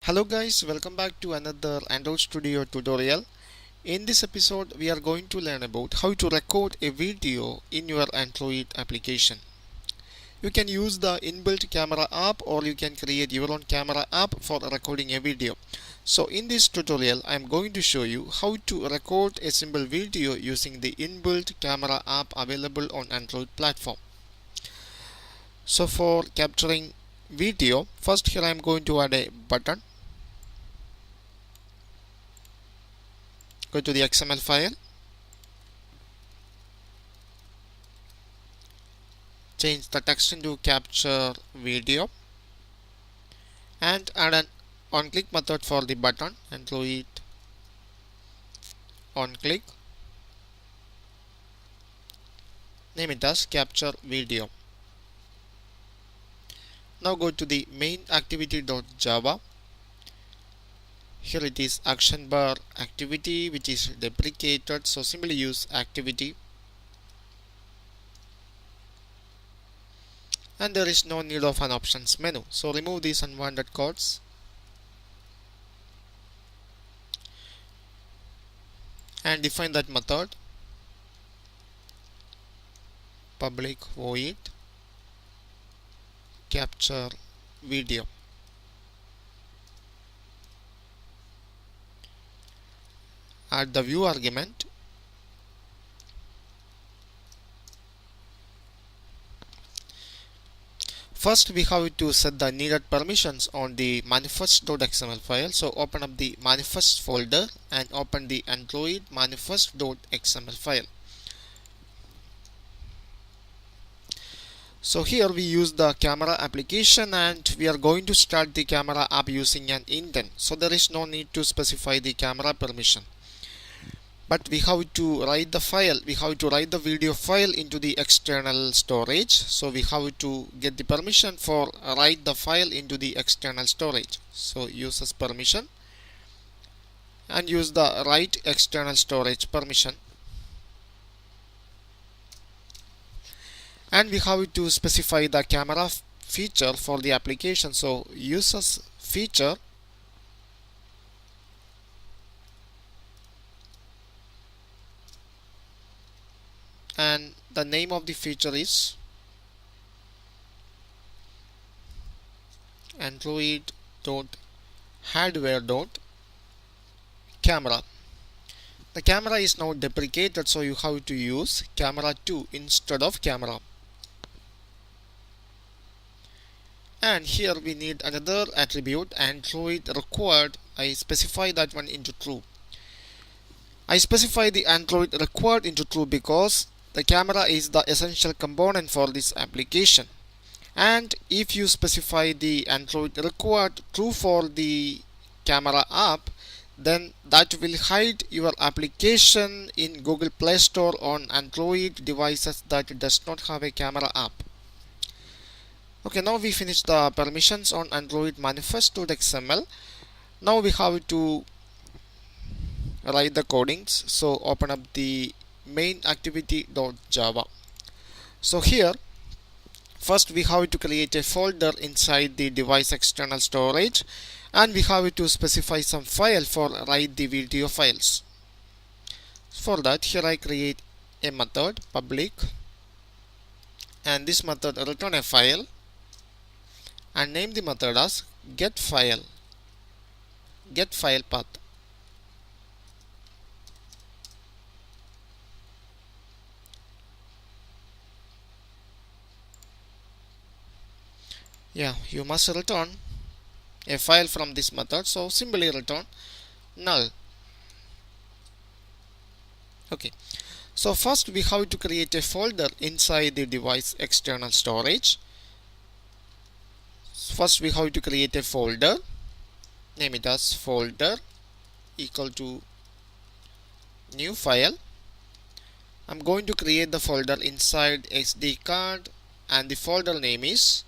Hello guys, welcome back to another Android Studio tutorial. In this episode, we are going to learn about how to record a video in your Android application. You can use the inbuilt camera app or you can create your own camera app for recording a video. So in this tutorial, I am going to show you how to record a simple video using the inbuilt camera app available on Android platform. So for capturing video, first here I am going to add a button. Go to the XML file, change the text into capture video, and add an on-click method for the button. Android on-click. Name it as capture video. Now go to the main activity.java. Here it is action bar activity, which is deprecated, so simply use activity. And there is no need of an options menu, so remove these unwanted codes. And define that method, public void capture video. Add the view argument. First, we have to set the needed permissions on the manifest.xml file. So open up the manifest folder and open the Android manifest.xml file. So here we use the camera application and we are going to start the camera app using an indent. So there is no need to specify the camera permission. But we have to write the file, we have to write the video file into the external storage. So we have to get the permission for write the file into the external storage. So use as permission and use the write external storage permission. And we have to specify the camera feature for the application. So use as feature and the name of the feature is android.hardware.camera. The camera is now deprecated, so you have to use camera 2 instead of camera. And here we need another attribute, Android required. I specify that one into true. I specify the Android required into true because the camera is the essential component for this application. And if you specify the Android required true for the camera app, then that will hide your application in Google Play Store on Android devices that does not have a camera app. Okay, now we finish the permissions on Android manifest.xml. Now we have to write the codings. So open up the main activity.java. So here first we have to create a folder inside the device external storage and we have to specify some file for write the video files. For that, here I create a method public and this method return a file and name the method as getFile path. Yeah, you must return a file from this method, so simply return null. Okay, so first we have to create a folder inside the device external storage. First we have to create a folder, name it as folder equal to new file. I'm going to create the folder inside SD card and the folder name is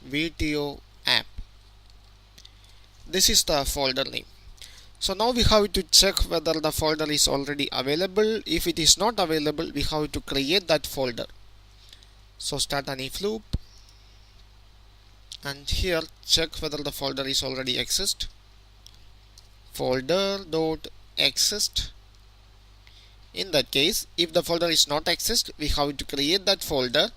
video app. This is the folder name. So now we have to check whether the folder is already available. If it is not available, we have to create that folder. So start an if loop and here check whether the folder is already exist. Folder dot exist. In that case, if the folder is not exist, we have to create that folder.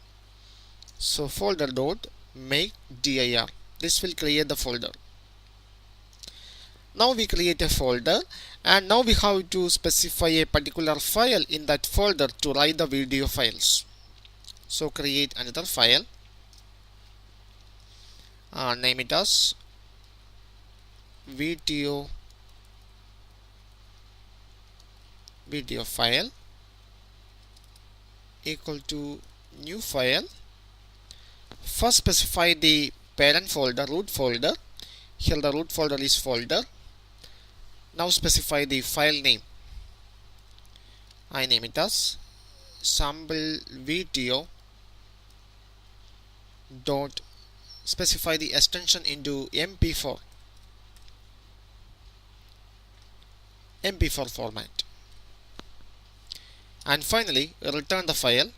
So folder dot make dir. This will create the folder. Now we create a folder, and now we have to specify a particular file in that folder to write the video files. So create another file, name it as video file equal to new file. First specify the parent folder, root folder. Here the root folder is folder. Now specify the file name. I name it as sample video dot, specify the extension into mp4 format, and finally return the file,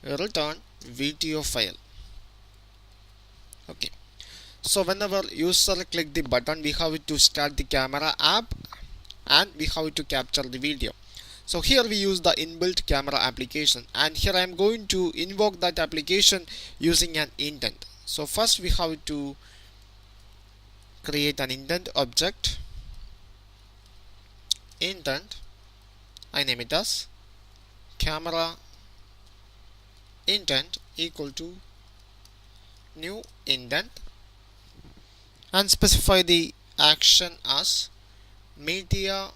return video file. Okay, so whenever user click the button, we have to start the camera app and we have to capture the video. So here we use the inbuilt camera application, and here I am going to invoke that application using an intent. So first we have to create an intent object. Intent, I name it as camera intent equal to new intent, and specify the action as media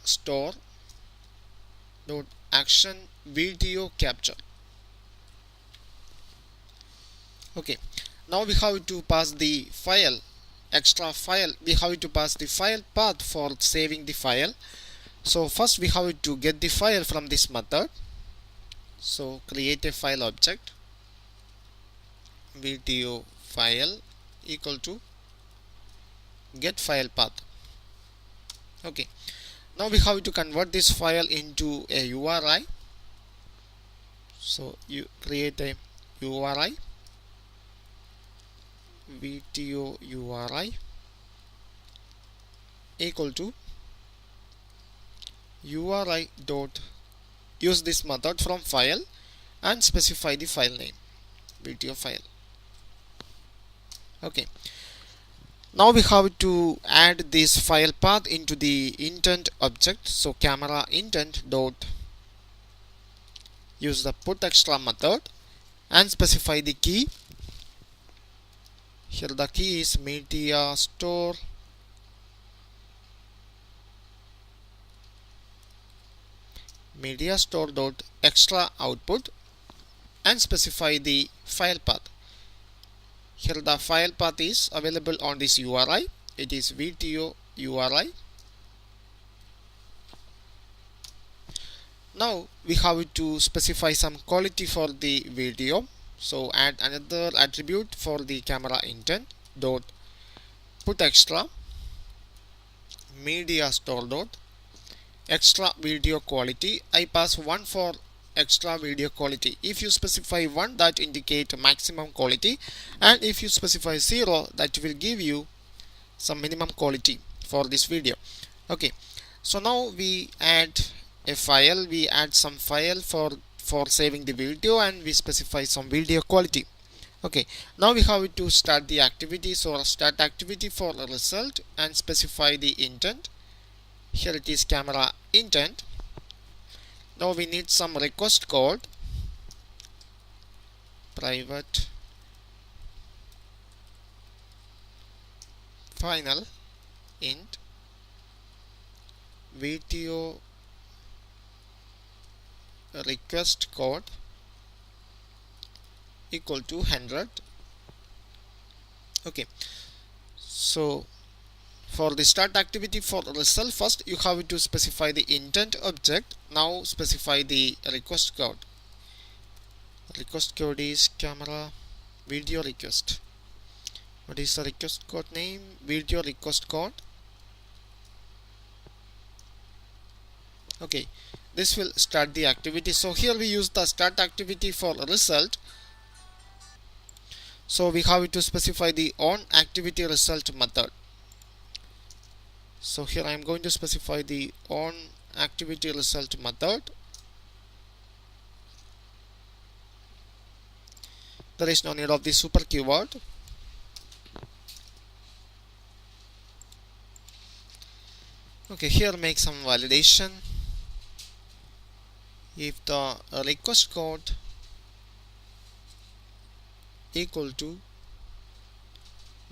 store dot action video capture. Okay, now we have to pass the file, extra file. We have to pass the file path for saving the file. So first we have to get the file from this method. So create a file object, video file equal to get file path. Okay, now we have to convert this file into a URI. So you create a URI, video URI equal to URI dot, use this method from file and specify the file name, video file. Okay, now we have to add this file path into the intent object. So camera intent dot, use the put extra method and specify the key. Here the key is media store dot extra output, and specify the file path. Here the file path is available on this URI. It is video URI. Now we have to specify some quality for the video. So add another attribute for the camera intent dot put extra media store dot extra video quality. I pass 1 for extra video quality. If you specify 1, that indicate maximum quality, and if you specify 0, that will give you some minimum quality for this video. Okay, so now we add a file, we add some file for saving the video, and we specify some video quality. Okay, now we have to start the activity. So start activity for a result and specify the intent. Here it is camera intent. Now we need some request code, private final int video request code equal to 100. Okay, so for the start activity for result, first you have to specify the intent object. Now specify the request code. Request code is camera video request. What is the request code name? Video request code. Okay, this will start the activity. So here we use the start activity for result. So we have to specify the onActivityResult method. So here I am going to specify the onActivityResult method. There is no need of the super keyword. Okay, here make some validation. If the request code equal to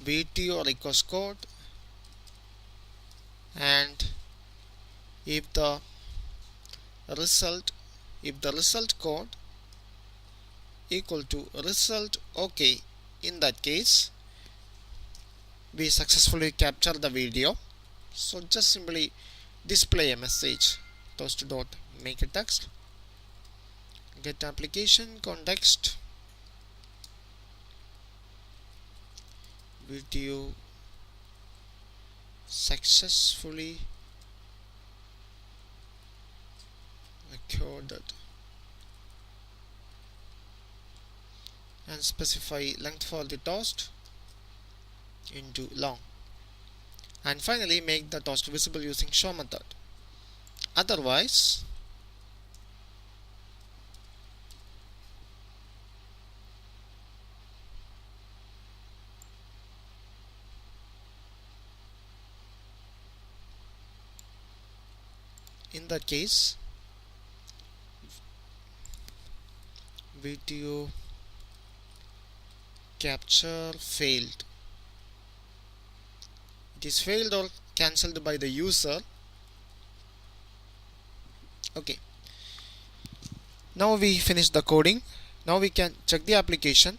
VTO request code, and if the result code equal to result OK, in that case we successfully capture the video. So just simply display a message, toast dot make a text, get application context, video successfully recorded, and specify length for the toast into long, and finally make the toast visible using show method. Otherwise in that case video capture failed. It is failed or cancelled by the user. Okay, now we finish the coding. Now we can check the application.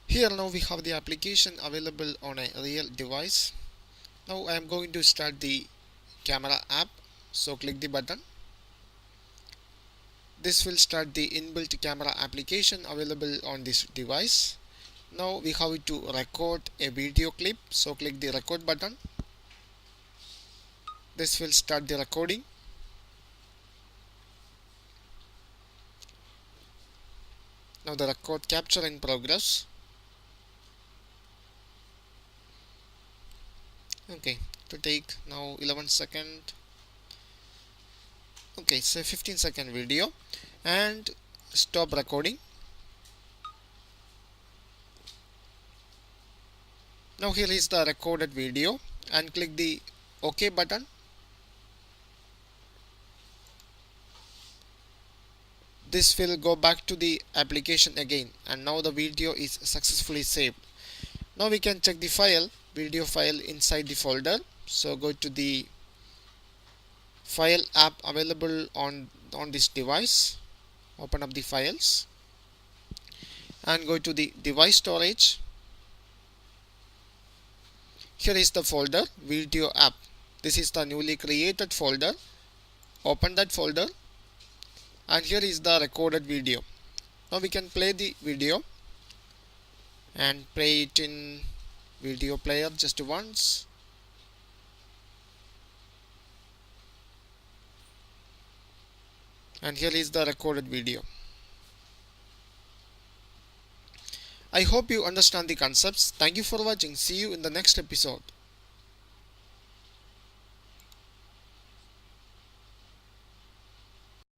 Here now we have the application available on a real device. Now I am going to start the camera app, so click the button. This will start the inbuilt camera application available on this device. Now we have to record a video clip, so click the record button. This will start the recording. Now the record capture in progress. Okay, to take now 11 second. Okay, so 15-second video, and stop recording. Now here is the recorded video, and click the OK button. This will go back to the application again, and now the video is successfully saved. Now we can check the file, video file inside the folder. So go to the file app available on this device, open up the files, and go to the device storage. Here is the folder video app. This is the newly created folder. Open that folder, and here is the recorded video. Now we can play the video and play it in video player just once. And here is the recorded video. I hope you understand the concepts. Thank you for watching. See you in the next episode.